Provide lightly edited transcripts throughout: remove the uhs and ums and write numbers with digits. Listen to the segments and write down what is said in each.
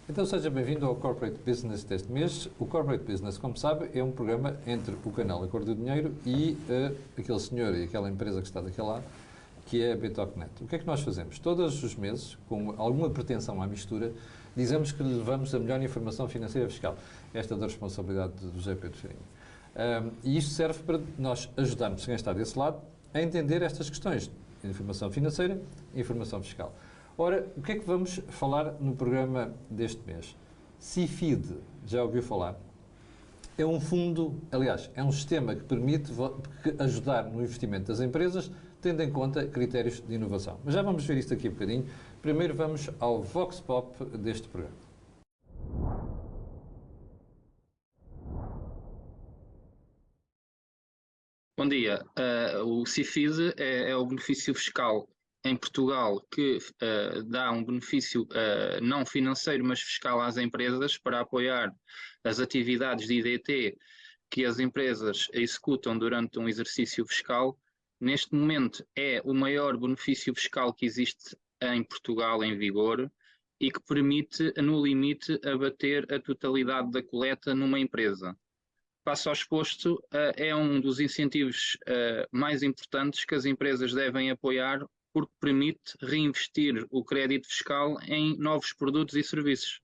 Então seja bem-vindo ao Corporate Business deste mês. O Corporate Business, como sabe, é um programa entre o canal A Cor do Dinheiro e aquele senhor e aquela empresa que está daquele lado, que é a Betocnet. O que é que nós fazemos? Todos os meses, com alguma pretensão à mistura, dizemos que levamos a melhor informação financeira fiscal. Esta é da responsabilidade do José Pedro Farinha. E isto serve para nós ajudarmos quem está desse lado a entender estas questões de informação financeira e informação fiscal. Ora, o que é que vamos falar no programa deste mês? CIFID, já ouviu falar? É um fundo, aliás, é um sistema que permite ajudar no investimento das empresas, tendo em conta critérios de inovação. Mas já vamos ver isto aqui um bocadinho. Primeiro vamos ao Vox Pop deste programa. Bom dia. O CIFID é o benefício fiscal em Portugal que dá um benefício não financeiro, mas fiscal às empresas para apoiar as atividades de IDT que as empresas executam durante um exercício fiscal. Neste momento é o maior benefício fiscal que existe em Portugal em vigor e que permite, no limite, abater a totalidade da coleta numa empresa. Passo ao exposto, é um dos incentivos mais importantes que as empresas devem apoiar, porque permite reinvestir o crédito fiscal em novos produtos e serviços.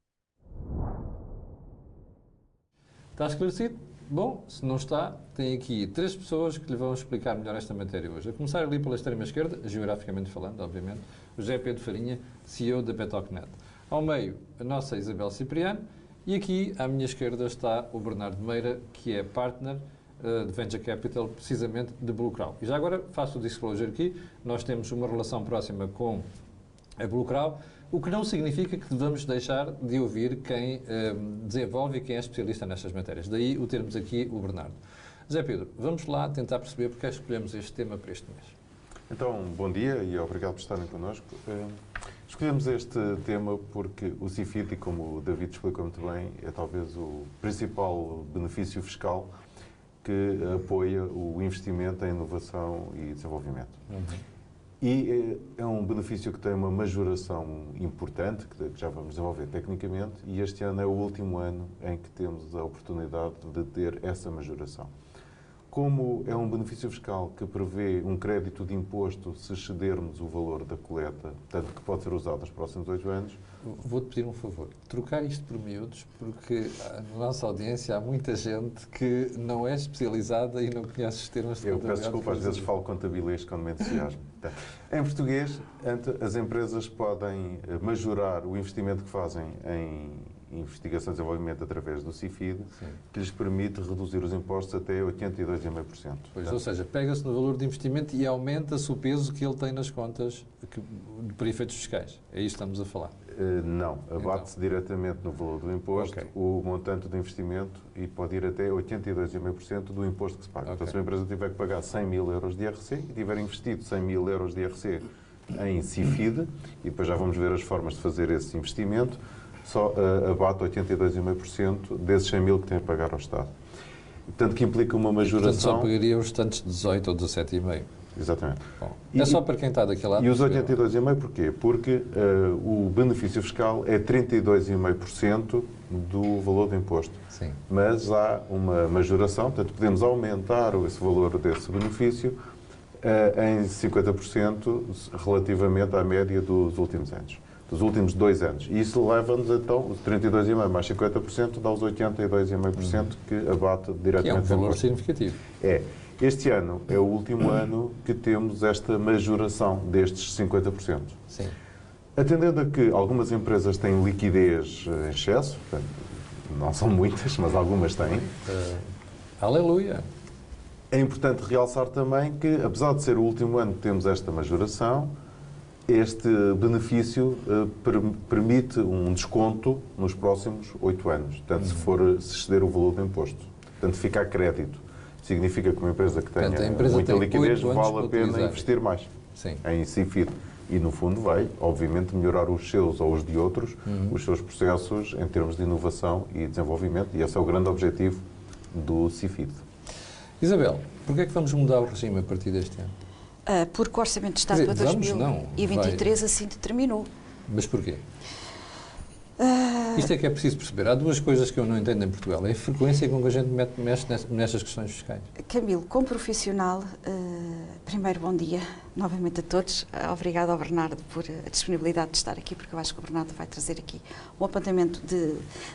Está esclarecido? Bom, se não está, tem aqui três pessoas que lhe vão explicar melhor esta matéria hoje. A começar ali pela extrema esquerda, geograficamente falando, obviamente, o José Pedro Farinha, CEO da Betocnet. Ao meio, a nossa Isabel Cipriano. E aqui, à minha esquerda, está o Bernardo Meira, que é partner de Venture Capital, precisamente de Bluecrow. E já agora faço o disclosure aqui, nós temos uma relação próxima com a Bluecrow, o que não significa que devamos deixar de ouvir quem desenvolve e quem é especialista nestas matérias. Daí o termos aqui o Bernardo. Zé Pedro, vamos lá tentar perceber porque é que escolhemos este tema para este mês. Então, bom dia e obrigado por estarem connosco. Escolhemos este tema porque o CIFID, e como o David explicou muito bem, é talvez o principal benefício fiscal que apoia o investimento em inovação e desenvolvimento. E é um benefício que tem uma majoração importante, que já vamos desenvolver tecnicamente, e este ano é o último ano em que temos a oportunidade de ter essa majoração. Como é um benefício fiscal que prevê um crédito de imposto se excedermos o valor da coleta, tanto que pode ser usado nos próximos 8 anos. Vou-te pedir um favor, trocar isto por miúdos, porque na nossa audiência há muita gente que não é especializada e não conhece os termos de contabilidade. Eu peço desculpa, às vezes falo contabilês quando me entusiasmo. Em português, as empresas podem majorar o investimento que fazem em investigação e desenvolvimento através do CIFID, que lhes permite reduzir os impostos até 82,5%. Pois, ou seja, pega-se no valor de investimento e aumenta-se o peso que ele tem nas contas para efeitos fiscais. É isso que estamos a falar? Não, abate-se diretamente no valor do imposto o montante de investimento e pode ir até 82,5% do imposto que se paga. Então, se uma empresa tiver que pagar 100 mil euros de IRC e tiver investido 100 mil euros de IRC em CIFID, e depois já vamos ver as formas de fazer esse investimento, só abate 82,5% desses 100 mil que tem a pagar ao Estado. Portanto, que implica uma majoração... Portanto, só pagaria os restantes 18 ou 17,5%. Exatamente. Bom, é só para quem está daquele lado. E os 82,5% porquê? Porque o benefício fiscal é 32,5% do valor do imposto. Sim. Mas há uma majoração, portanto, podemos aumentar esse valor desse benefício em 50% relativamente à média dos últimos anos. Dos últimos 2 anos. E isso leva-nos, então, os 32,5% mais 50%, dá os 82,5% que abate diretamente. Que é um valor significativo. É. Este ano é o último ano que temos esta majoração destes 50%. Sim. Atendendo a que algumas empresas têm liquidez em excesso, portanto, não são muitas, mas algumas têm. Aleluia! É importante realçar também que, apesar de ser o último ano que temos esta majoração, este benefício permite um desconto nos próximos 8 anos, portanto, se exceder o valor do imposto. Portanto, fica a crédito. Significa que uma empresa que tenha muita liquidez vale a pena investir mais em CIFID. E, no fundo, vai, obviamente, melhorar os seus ou os de outros, os seus processos em termos de inovação e desenvolvimento. E esse é o grande objetivo do CIFID. Isabel, porquê é que vamos mudar o regime a partir deste ano? Porque o Orçamento de Estado para 2023 assim determinou. Mas porquê? Isto é que é preciso perceber. Há duas coisas que eu não entendo em Portugal. É a frequência com que a gente mexe nestas questões fiscais. Camilo, como profissional, primeiro bom dia novamente a todos. Obrigada ao Bernardo por a disponibilidade de estar aqui, porque eu acho que o Bernardo vai trazer aqui um apontamento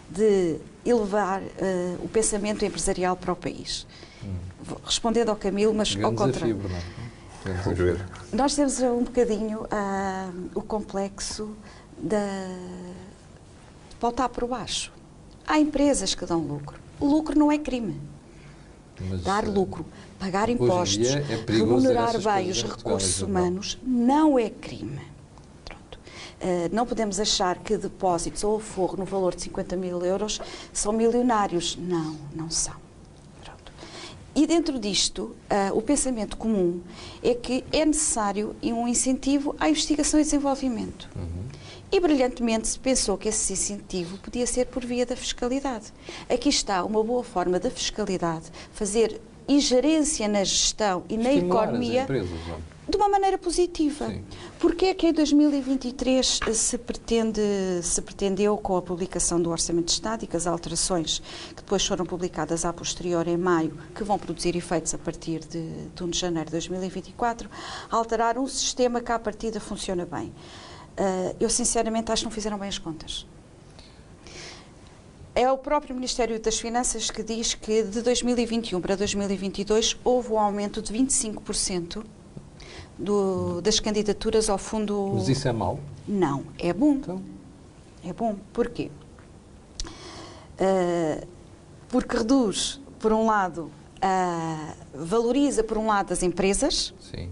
de elevar o pensamento empresarial para o país. Respondendo ao Camilo, mas ao contrário. Bernardo. Nós temos um bocadinho o complexo de voltar por baixo. Há empresas que dão lucro. O lucro não é crime. Mas, dar lucro, pagar hoje em impostos, dia é perigoso remunerar essas bem coisas os em Portugal, recursos Isabel. humanos não é crime. Pronto. Não podemos achar que depósitos ou aforro no valor de 50 mil euros são milionários. Não, não são. Pronto. E dentro disto, o pensamento comum é que é necessário um incentivo à investigação e desenvolvimento. E brilhantemente se pensou que esse incentivo podia ser por via da fiscalidade. Aqui está uma boa forma da fiscalidade fazer ingerência na gestão e na Estimular economia as empresas, de uma maneira positiva. Sim. Porque é que em 2023 se pretendeu, com a publicação do Orçamento de Estado e com as alterações que depois foram publicadas a posterior em maio, que vão produzir efeitos a partir de 1 de janeiro de 2024, alterar um sistema que à partida funciona bem. Eu sinceramente acho que não fizeram bem as contas. É o próprio Ministério das Finanças que diz que de 2021 para 2022 houve um aumento de 25% das candidaturas ao fundo... Mas isso é mau? Não, é bom. Então, É bom. Porquê? Porque reduz, por um lado, valoriza, por um lado, as empresas. sim.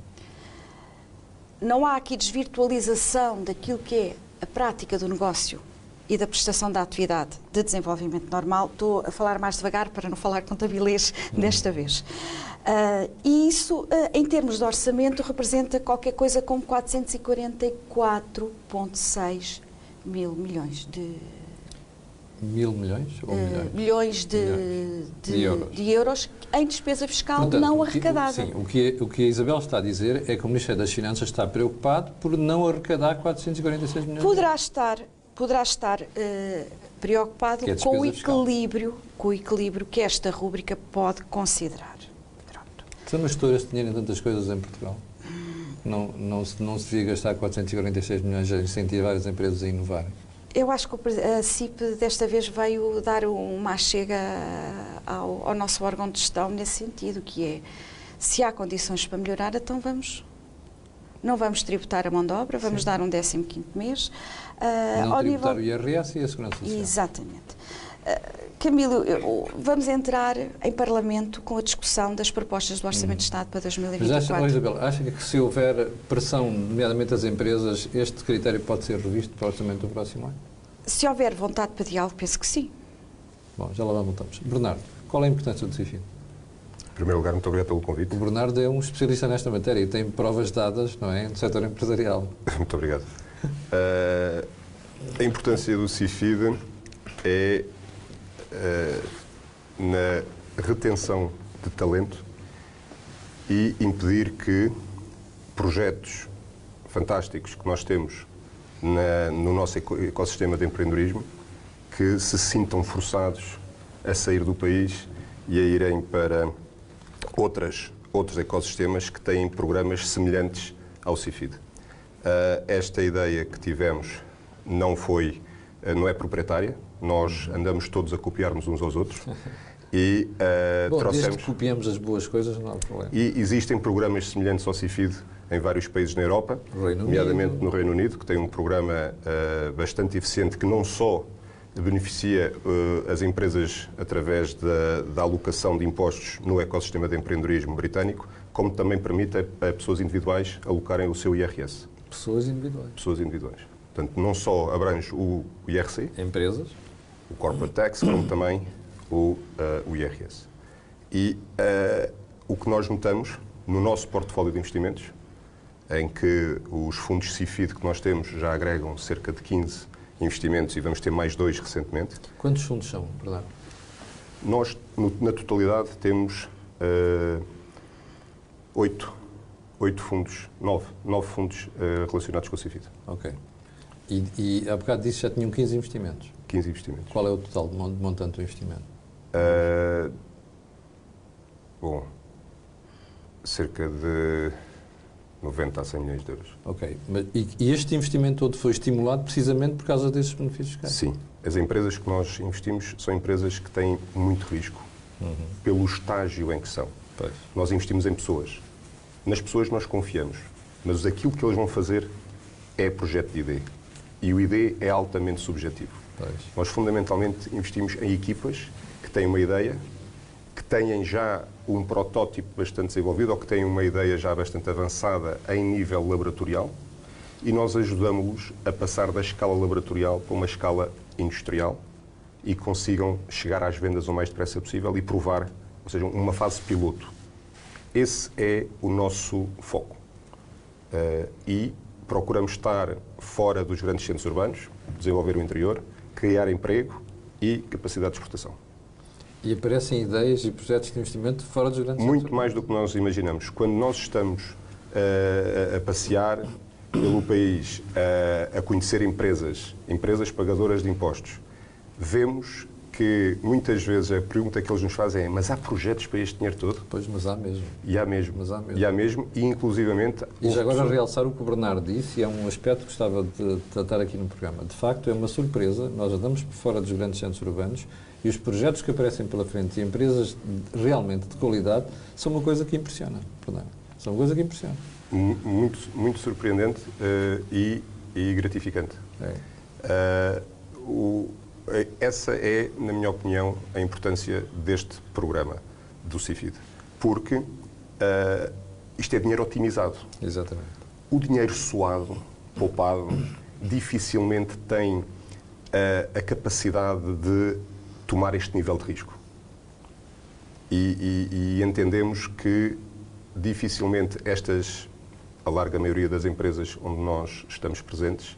Não há aqui desvirtualização daquilo que é a prática do negócio e da prestação da atividade de desenvolvimento normal. Estou a falar mais devagar para não falar contabilês desta vez. E isso, em termos de orçamento, representa qualquer coisa como 444,6 mil milhões de... Mil milhões ou milhões? milhões de euros em despesa fiscal. Portanto, não arrecadada. Sim, o que a Isabel está a dizer é que o Ministério das Finanças está preocupado por não arrecadar 446 milhões. Poderá estar preocupado Que é com o despesa equilíbrio que esta rúbrica pode considerar. Pronto. São as gestoras que tinham tantas coisas em Portugal. Não se devia gastar 446 milhões a incentivar as empresas a inovarem. Eu acho que a CIP desta vez veio dar uma chega ao nosso órgão de gestão nesse sentido, que é, se há condições para melhorar, então não vamos tributar a mão de obra, vamos dar um 15º mês. Não tributar o IRS e a Segurança Social. Exatamente. Camilo, vamos entrar em Parlamento com a discussão das propostas do Orçamento de Estado para 2024. Mas Isabel, acha que se houver pressão, nomeadamente das empresas, este critério pode ser revisto para o orçamento do próximo ano? Se houver vontade para diálogo, penso que sim. Bom, já lá voltamos. Bernardo, qual é a importância do CIFID? Em primeiro lugar, muito obrigado pelo convite. O Bernardo é um especialista nesta matéria e tem provas dadas, não é, no setor empresarial. Muito obrigado. A importância do CIFID é na retenção de talento e impedir que projetos fantásticos que nós temos no nosso ecossistema de empreendedorismo que se sintam forçados a sair do país e a irem para outros ecossistemas que têm programas semelhantes ao CIFID. Esta ideia que tivemos não é proprietária, nós andamos todos a copiar-nos uns aos outros e Bom, trouxemos... desde que copiamos as boas coisas, não há problema. E existem programas semelhantes ao CIFID em vários países na Europa, nomeadamente no Reino Unido, que tem um programa bastante eficiente que não só beneficia as empresas através da alocação de impostos no ecossistema de empreendedorismo britânico, como também permite a pessoas individuais alocarem o seu IRS. Pessoas individuais. Pessoas individuais. Portanto, não só abrange o IRC, Empresas. o Corporate Tax, como também o IRS. E o que nós notamos no nosso portfólio de investimentos, em que os fundos CIFID que nós temos já agregam cerca de 15 investimentos e vamos ter mais 2 recentemente. Quantos fundos são, Bernardo? Nós, na totalidade, temos 9 fundos relacionados com o CIFID. Ok. E há bocado disse que já tinham 15 investimentos. 15 investimentos. Qual é o total de montante do investimento? Bom, cerca de 90 a 100 milhões de euros. Ok. E este investimento todo foi estimulado precisamente por causa desses benefícios fiscais? Sim. As empresas que nós investimos são empresas que têm muito risco pelo estágio em que são. Pois. Nós investimos em pessoas. Nas pessoas nós confiamos, mas aquilo que eles vão fazer é projeto de ID. E o ID é altamente subjetivo. Pois. Nós fundamentalmente investimos em equipas que têm uma ideia, que têm já um protótipo bastante desenvolvido ou que têm uma ideia já bastante avançada em nível laboratorial e nós ajudamos-los a passar da escala laboratorial para uma escala industrial e consigam chegar às vendas o mais depressa possível e provar, ou seja, uma fase piloto. Esse é o nosso foco. E procuramos estar fora dos grandes centros urbanos, desenvolver o interior, criar emprego e capacidade de exportação. E aparecem ideias e projetos de investimento fora dos grandes Muito centros mais do que nós imaginamos. Quando nós estamos a passear pelo país, a conhecer empresas pagadoras de impostos, vemos que muitas vezes a pergunta que eles nos fazem é: mas há projetos para este dinheiro todo? Pois, mas há mesmo. E há mesmo. Mas há mesmo. E há mesmo, e inclusivamente... E já agora realçar o que o Bernardo disse, e é um aspecto que gostava de tratar aqui no programa. De facto, é uma surpresa, nós andamos por fora dos grandes centros urbanos e os projetos que aparecem pela frente e empresas realmente de qualidade são uma coisa que impressiona. São uma coisa que impressiona. Muito, muito surpreendente e gratificante. Essa é, na minha opinião, a importância deste programa do CIFID. Porque isto é dinheiro otimizado. Exatamente. O dinheiro suado, poupado, dificilmente tem a capacidade de tomar este nível de risco. E entendemos que dificilmente a larga maioria das empresas onde nós estamos presentes,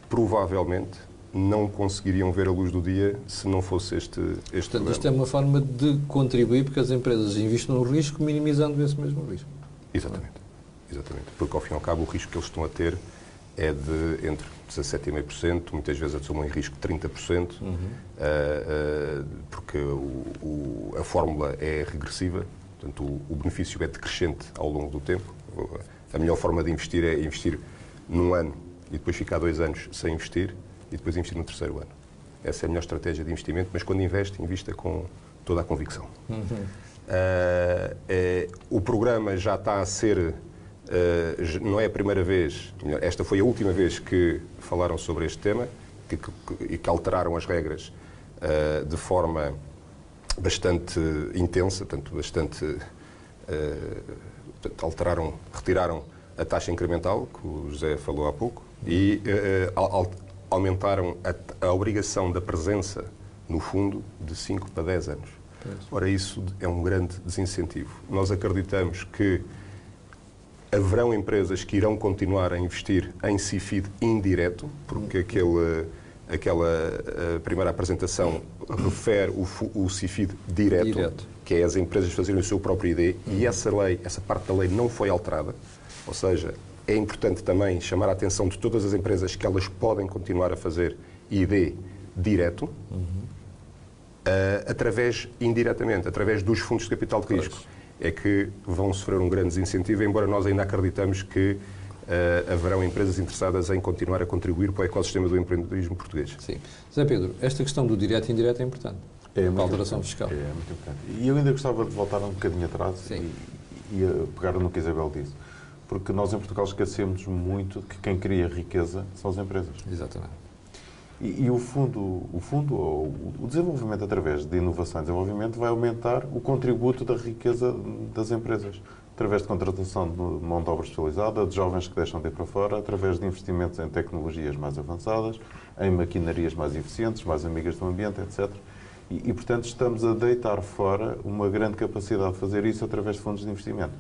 provavelmente não conseguiriam ver a luz do dia se não fosse este Portanto, programa. isto é uma forma de contribuir porque as empresas investem no risco, minimizando esse mesmo risco. Exatamente. Porque, ao fim e ao cabo, o risco que eles estão a ter é de entre 17,5%, muitas vezes assumem risco de 30%, porque a fórmula é regressiva, portanto, o benefício é decrescente ao longo do tempo. A melhor forma de investir é investir num ano e depois ficar 2 anos sem investir e depois investir no 3º ano. Essa é a melhor estratégia de investimento, mas quando invista com toda a convicção. O programa já está a ser... não é a primeira vez, esta foi a última vez que falaram sobre este tema e que alteraram as regras de forma bastante intensa, retiraram a taxa incremental, que o José falou há pouco, e aumentaram a obrigação da presença no fundo de 5 para 10 anos. Ora, isso é um grande desincentivo. Nós acreditamos que haverão empresas que irão continuar a investir em CIFID indireto, porque aquela primeira apresentação refere o CIFID direto, que é as empresas fazerem o seu próprio ID, e essa parte da lei não foi alterada, ou seja, é importante também chamar a atenção de todas as empresas que elas podem continuar a fazer ID direto, indiretamente, através dos fundos de capital de risco. É que vão sofrer um grande desincentivo, embora nós ainda acreditamos que haverão empresas interessadas em continuar a contribuir para o ecossistema do empreendedorismo português. Sim. Zé Pedro, esta questão do direto e indireto é importante. Para a alteração fiscal. É muito importante. E eu ainda gostava de voltar um bocadinho atrás e pegar no que a Isabel disse. Porque nós em Portugal esquecemos muito que quem cria riqueza são as empresas. Exatamente. E o desenvolvimento através de inovação e desenvolvimento vai aumentar o contributo da riqueza das empresas. Através de contratação de mão de obra especializada, de jovens que deixam de ir para fora, através de investimentos em tecnologias mais avançadas, em maquinarias mais eficientes, mais amigas do ambiente, etc. Portanto, estamos a deitar fora uma grande capacidade de fazer isso através de fundos de investimento.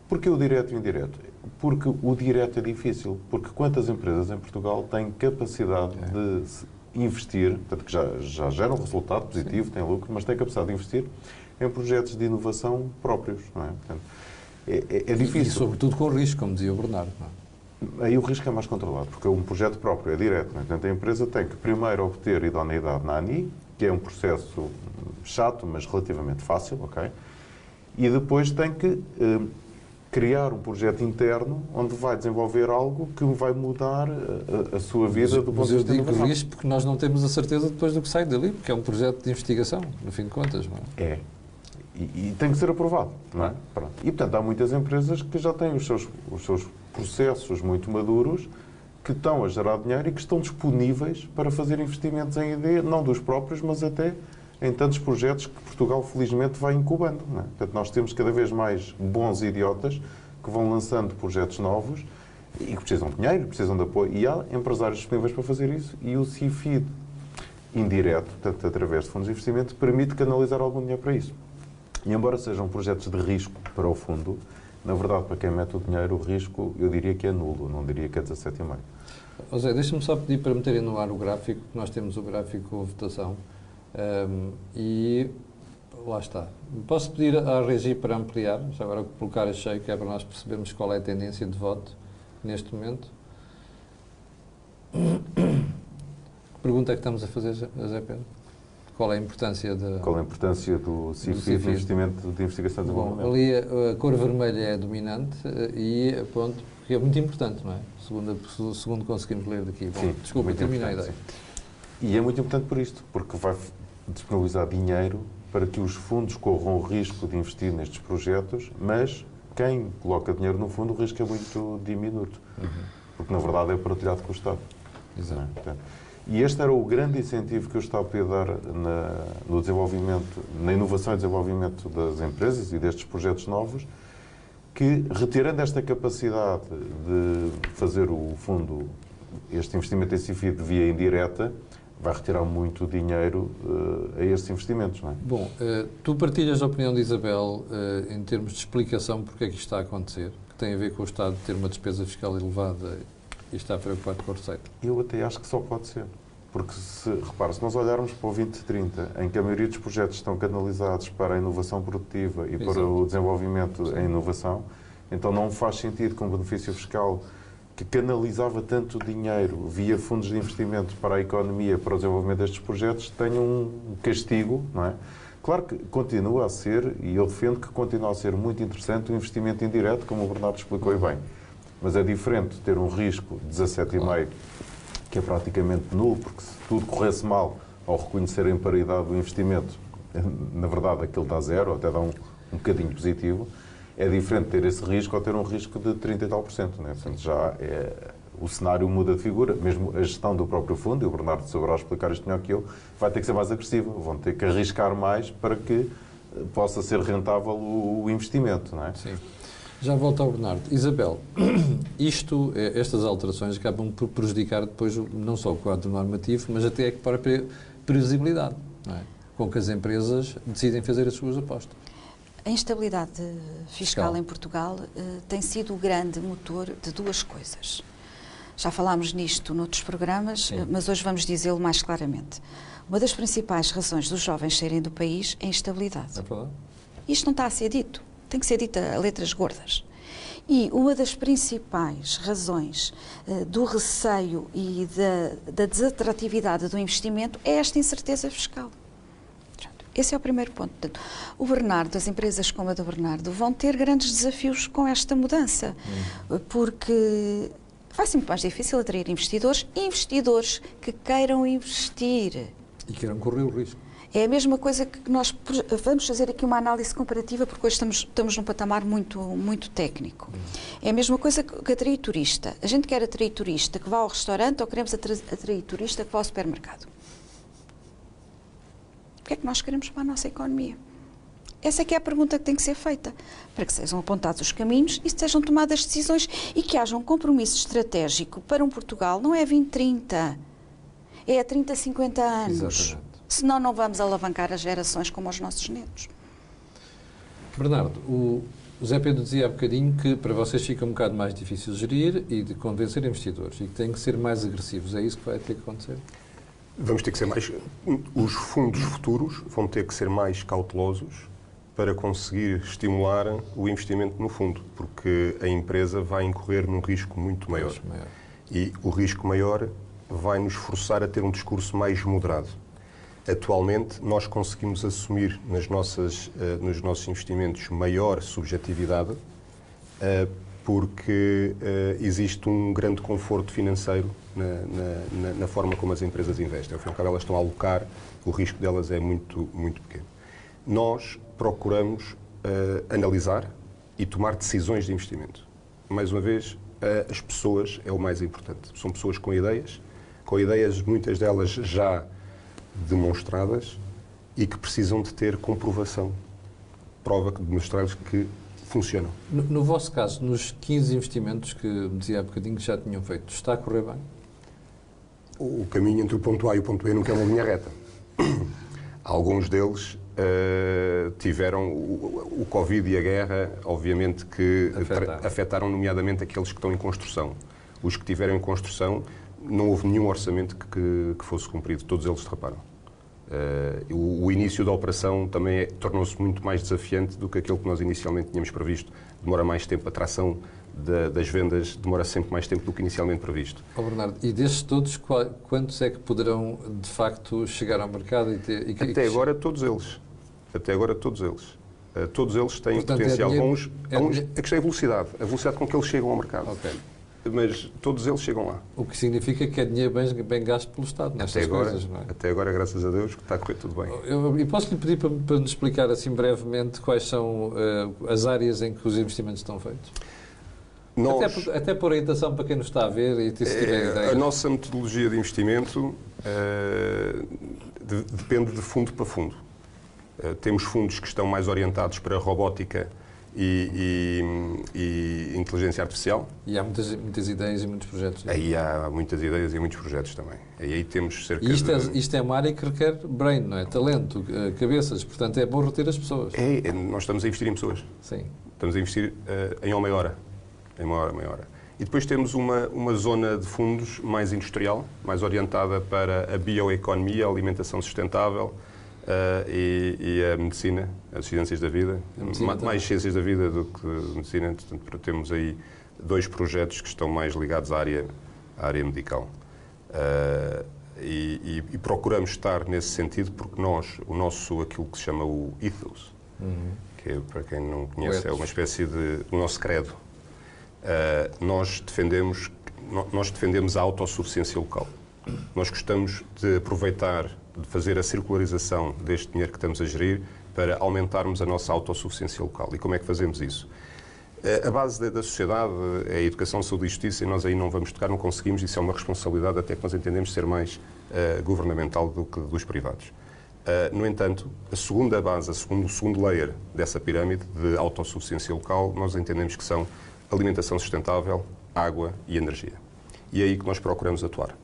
Porquê o direto e o indireto? Porque o direto é difícil. Porque quantas empresas em Portugal têm capacidade de investir, portanto, que já geram resultado positivo, têm lucro, mas têm capacidade de investir em projetos de inovação próprios, não é? Portanto, é difícil. E sobretudo com risco, como dizia o Bernardo. Não é? Aí o risco é mais controlado, porque um projeto próprio é direto. Portanto, a empresa tem que primeiro obter idoneidade na ANI, que é um processo chato, mas relativamente fácil, ok? E depois tem que criar um projeto interno onde vai desenvolver algo que vai mudar a sua vida do ponto de vista de inovação. Mas eu digo isto porque nós não temos a certeza depois do que sai dali, porque é um projeto de investigação, no fim de contas, não é? É. E tem que ser aprovado, não é? Pronto. E, portanto, há muitas empresas que já têm os seus processos muito maduros, que estão a gerar dinheiro e que estão disponíveis para fazer investimentos em ID, não dos próprios, mas até em tantos projetos que Portugal, felizmente, vai incubando. Não é? Portanto, nós temos cada vez mais bons idiotas que vão lançando projetos novos e que precisam de dinheiro, precisam de apoio. E há empresários disponíveis para fazer isso. E o CIFID indireto, portanto, através de fundos de investimento, permite canalizar algum dinheiro para isso. E embora sejam projetos de risco para o fundo, na verdade, para quem mete o dinheiro, o risco, eu diria que é nulo, não diria que é 17,5%. José, deixa-me só pedir para meterem no ar o gráfico, nós temos o gráfico com a votação. E lá está. Posso pedir à Regi para ampliar, já agora colocar a cheio, que é para nós percebermos qual é a tendência de voto neste momento. Que pergunta é que estamos a fazer, José Pedro? Qual é a importância Qual é a importância do CIFID no investimento de investigação e desenvolvimento? Bom, ali a cor vermelha é dominante e ponto, que é muito importante, não é? Segundo conseguimos ler daqui. Bom, sim, desculpa, termina a ideia. Sim. E é muito importante por isto, porque vai disponibilizar dinheiro para que os fundos corram o risco de investir nestes projetos, mas quem coloca dinheiro no fundo, o risco é muito diminuto. Porque, na verdade, é partilhado com o Estado. Exato. E este era o grande incentivo que o Estado podia dar no desenvolvimento, na inovação e desenvolvimento das empresas e destes projetos novos, que, retirando esta capacidade de fazer o fundo, este investimento em CIFID via indireta, vai retirar muito dinheiro a estes investimentos, não é? Bom, tu partilhas a opinião de Isabel em termos de explicação porque é que isto está a acontecer, que tem a ver com o Estado ter uma despesa fiscal elevada e está preocupado com a receita? Eu até acho que só pode ser. Porque, repara, se nós olharmos para o 2030, em que a maioria dos projetos estão canalizados para a inovação produtiva e para o desenvolvimento em inovação, então não faz sentido que um benefício fiscal que canalizava tanto dinheiro via fundos de investimento para a economia, para o desenvolvimento destes projetos, tenha um castigo, não é? Claro que continua a ser, e eu defendo que continua a ser muito interessante o investimento indireto, como o Bernardo explicou bem. Mas é diferente ter um risco de 17,5%, que é praticamente nulo, porque se tudo corresse mal ao reconhecer a imparidade do investimento, na verdade aquilo dá zero, até dá um bocadinho positivo, é diferente ter esse risco ou ter um risco de 30 e tal %. Né? Portanto, já o cenário muda de figura, mesmo a gestão do próprio fundo, e o Bernardo saberá explicar isto melhor que eu, vai ter que ser mais agressiva, vão ter que arriscar mais para que possa ser rentável o investimento. Não é? Sim. Já volto ao Bernardo. Isabel, estas alterações acabam por prejudicar depois não só o quadro normativo, mas até a própria previsibilidade, não é? Com que as empresas decidem fazer as suas apostas. A instabilidade fiscal em Portugal tem sido o grande motor de duas coisas. Já falámos nisto noutros programas, sim, mas hoje vamos dizê-lo mais claramente. Uma das principais razões dos jovens saírem do país é a instabilidade. É verdade? Isto não está a ser dito. Tem que ser dita a letras gordas. E uma das principais razões do receio e da desatratividade do investimento é esta incerteza fiscal. Esse é o primeiro ponto. Portanto, o Bernardo, as empresas como a do Bernardo, vão ter grandes desafios com esta mudança, porque vai ser muito mais difícil atrair investidores que queiram investir. E queiram correr o risco. É a mesma coisa que nós vamos fazer aqui uma análise comparativa, porque hoje estamos num patamar muito técnico. É a mesma coisa que atrair turista. A gente quer atrair turista que vá ao restaurante ou queremos atrair turista que vá ao supermercado? O que é que nós queremos para a nossa economia? Essa é que é a pergunta que tem que ser feita, para que sejam apontados os caminhos e sejam tomadas decisões e que haja um compromisso estratégico para um Portugal, não é 2030, é a 30, 50 anos. Exatamente. Senão não vamos alavancar as gerações como os nossos netos. Bernardo, o Zé Pedro dizia há bocadinho que para vocês fica um bocado mais difícil gerir e de convencer investidores e que têm que ser mais agressivos. É isso que vai ter que acontecer? Vamos ter que ser mais... Os fundos futuros vão ter que ser mais cautelosos para conseguir estimular o investimento no fundo, porque a empresa vai incorrer num risco muito maior. E o risco maior vai nos forçar a ter um discurso mais moderado. Atualmente, nós conseguimos assumir nos nossos investimentos maior subjetividade, porque existe um grande conforto financeiro na forma como as empresas investem. Ao fim e ao cabo, elas estão a alocar, o risco delas é muito, muito pequeno. Nós procuramos analisar e tomar decisões de investimento. Mais uma vez, as pessoas é o mais importante. São pessoas com ideias, muitas delas já demonstradas e que precisam de ter comprovação, prova de demonstrar-lhes que funcionam. No vosso caso, nos 15 investimentos que me dizia há bocadinho que já tinham feito, está a correr bem? O caminho entre o ponto A e o ponto B nunca é uma linha reta. Alguns deles tiveram o Covid e a guerra, obviamente que afetaram nomeadamente aqueles que estão em construção. Os que tiveram em construção, não houve nenhum orçamento que fosse cumprido, todos eles derraparam. O início da operação também tornou-se muito mais desafiante do que aquele que nós inicialmente tínhamos previsto. Demora mais tempo, a tração das vendas demora sempre mais tempo do que inicialmente previsto. Bernardo, e destes todos, quantos é que poderão de facto chegar ao algum e ter... Até agora todos eles. Até agora todos eles. Todos eles têm, portanto, potencial. A questão é a velocidade com que eles chegam ao mercado. Okay. Mas todos eles chegam lá. O que significa que é dinheiro bem gasto pelo Estado nestas coisas, não é? Até agora, graças a Deus, que está a correr tudo bem. E posso-lhe pedir para nos explicar assim brevemente quais são as áreas em que os investimentos estão feitos? Até por orientação para quem nos está a ver e se tiver ideia. A nossa metodologia de investimento depende de fundo para fundo. Temos fundos que estão mais orientados para robótica e inteligência artificial. E há muitas ideias e muitos projetos. Aí há muitas ideias e muitos projetos também. Aí temos cerca isto é uma área que requer brain, não é? Talento, cabeças. Portanto, é bom reter as pessoas. Nós estamos a investir em pessoas. Sim. Estamos a investir em uma hora. Em uma hora. E depois temos uma zona de fundos mais industrial, mais orientada para a bioeconomia, a alimentação sustentável e a medicina, as ciências da vida. Mais ciências da vida do que medicina. Portanto, temos aí 2 projetos que estão mais ligados à área medical. E procuramos estar nesse sentido porque aquilo que se chama o ethos, que para quem não conhece é uma espécie do nosso credo. Nós defendemos a autossuficiência local. Nós gostamos de aproveitar, de fazer a circularização deste dinheiro que estamos a gerir para aumentarmos a nossa autossuficiência local. E como é que fazemos isso? A base da sociedade é a educação, saúde e justiça e nós aí não vamos tocar, não conseguimos. Isso é uma responsabilidade até que nós entendemos ser mais governamental do que dos privados. No entanto, a segunda base, o segundo layer dessa pirâmide de autossuficiência local, nós entendemos que são alimentação sustentável, água e energia. E é aí que nós procuramos atuar.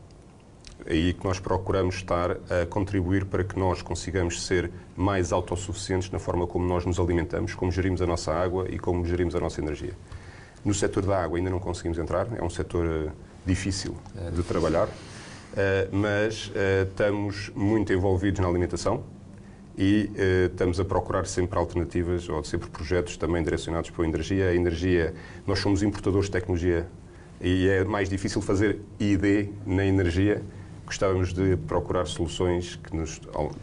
É aí que nós procuramos estar a contribuir para que nós consigamos ser mais autossuficientes na forma como nós nos alimentamos, como gerimos a nossa água e como gerimos a nossa energia. No setor da água ainda não conseguimos entrar, é um setor difícil de trabalhar, mas estamos muito envolvidos na alimentação e estamos a procurar sempre alternativas ou sempre projetos também direcionados para a energia. A energia, nós somos importadores de tecnologia e é mais difícil fazer I+D na energia. Gostávamos de procurar soluções que nos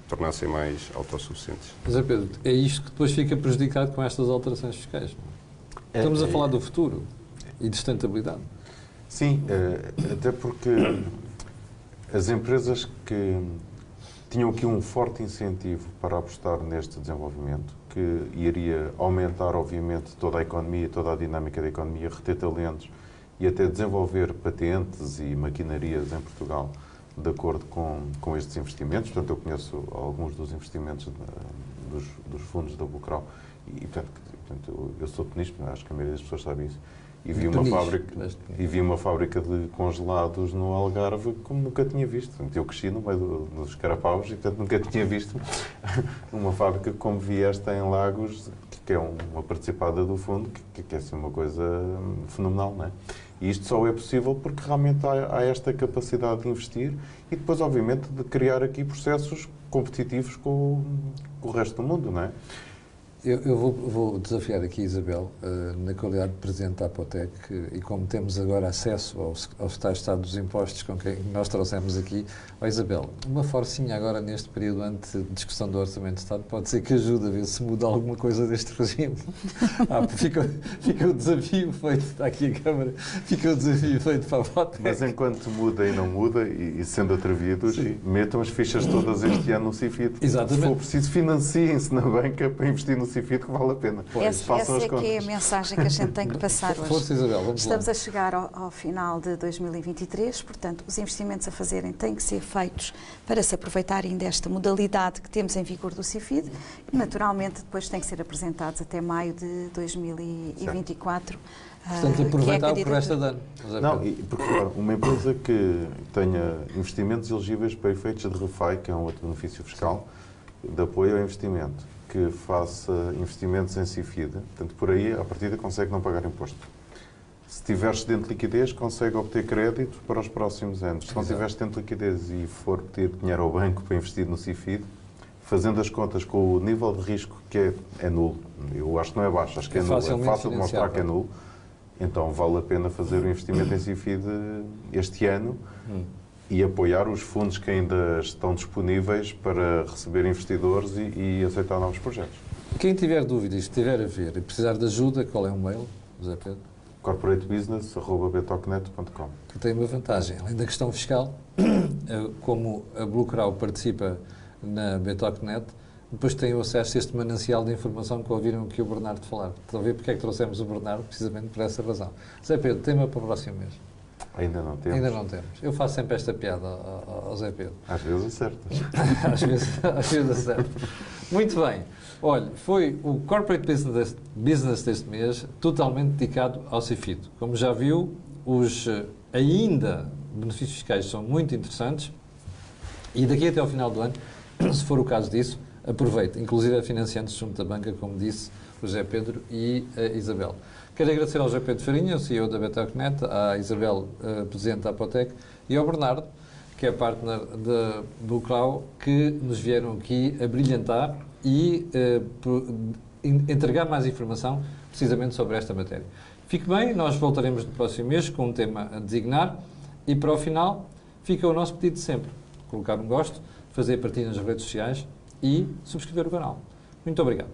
tornassem mais autossuficientes. Mas, Pedro, é isto que depois fica prejudicado com estas alterações fiscais, não é? Estamos a falar do futuro e de sustentabilidade. Sim, até porque as empresas que tinham aqui um forte incentivo para apostar neste desenvolvimento, que iria aumentar, obviamente, toda a economia, toda a dinâmica da economia, reter talentos e até desenvolver patentes e maquinarias em Portugal de acordo com estes investimentos. Portanto, eu conheço alguns dos investimentos dos fundos da Bucral e, portanto, eu sou tenista, acho que a maioria das pessoas sabe isso. E vi uma fábrica de congelados no Algarve como nunca tinha visto. Portanto, eu cresci no meio dos carapaus e, portanto, nunca tinha visto uma fábrica como vi esta em Lagos, que é uma participada do fundo, que é assim uma coisa fenomenal, não é? E isto só é possível porque realmente há esta capacidade de investir e depois, obviamente, de criar aqui processos competitivos com o resto do mundo, não é? Eu vou desafiar aqui a Isabel, na qualidade de Presidente da Apotec, e como temos agora acesso aos tais estados dos impostos com quem nós trouxemos aqui, Isabel, uma forcinha agora neste período antes de discussão do Orçamento de Estado pode ser que ajude a ver se muda alguma coisa deste regime. Fica o desafio feito, está aqui a Câmara, fica o desafio feito para a Apotec. Mas enquanto muda e não muda, e sendo atrevidos, metam as fichas todas este ano no CIFID. Exatamente. Se for preciso, financiem-se na banca para investir no CIFID, que vale a pena. Essa é que é a mensagem que a gente tem que passar hoje. Força, Isabel, vamos Estamos lá. a chegar ao final de 2023, portanto, os investimentos a fazerem têm que ser feitos para se aproveitarem desta modalidade que temos em vigor do CIFID e, naturalmente, depois têm que ser apresentados até maio de 2024. Portanto, aproveitar o que resta de ano. Não, porque repara, uma empresa que tenha investimentos elegíveis para efeitos de REFAI, que é um outro benefício fiscal, de apoio ao investimento, que faça investimentos em CIFID, portanto, por aí, à partida, consegue não pagar imposto. Se tiver excedente de liquidez, consegue obter crédito para os próximos anos. Se não tiver excedente de liquidez e for pedir dinheiro ao banco para investir no CIFID, fazendo as contas com o nível de risco que é nulo, eu acho que não é baixo, acho que é nulo, é fácil de mostrar que é nulo, então vale a pena fazer o investimento em CIFID este ano e apoiar os fundos que ainda estão disponíveis para receber investidores e aceitar novos projetos. Quem tiver dúvidas, estiver a ver e precisar de ajuda, qual é o mail, José Pedro? corporatebusiness@betocnet.com. Que tem uma vantagem, além da questão fiscal, como a Bluecrow participa na Betocnet, depois têm o acesso a este manancial de informação que ouviram aqui o Bernardo falar. Estão a ver porque é que trouxemos o Bernardo? Precisamente por essa razão. Zé Pedro, tema para o próximo mês? Ainda não temos. Ainda não temos. Eu faço sempre esta piada ao Zé Pedro. Às vezes acertas. às vezes acerto. Muito bem. Olha, foi o Corporate Business deste mês totalmente dedicado ao CIFID. Como já viu, os ainda benefícios fiscais são muito interessantes e daqui até ao final do ano, se for o caso disso, aproveite, inclusive financiando-se junto da banca, como disse o José Pedro e a Isabel. Quero agradecer ao José Pedro Farinha, o CEO da Betocnet, à Isabel, Presidente da Apotec, e ao Bernardo, que é partner do Clau, que nos vieram aqui a brilhantar e entregar mais informação precisamente sobre esta matéria. Fique bem, nós voltaremos no próximo mês com um tema a designar e para o final fica o nosso pedido de sempre, colocar um gosto, fazer partilha nas redes sociais e subscrever o canal. Muito obrigado.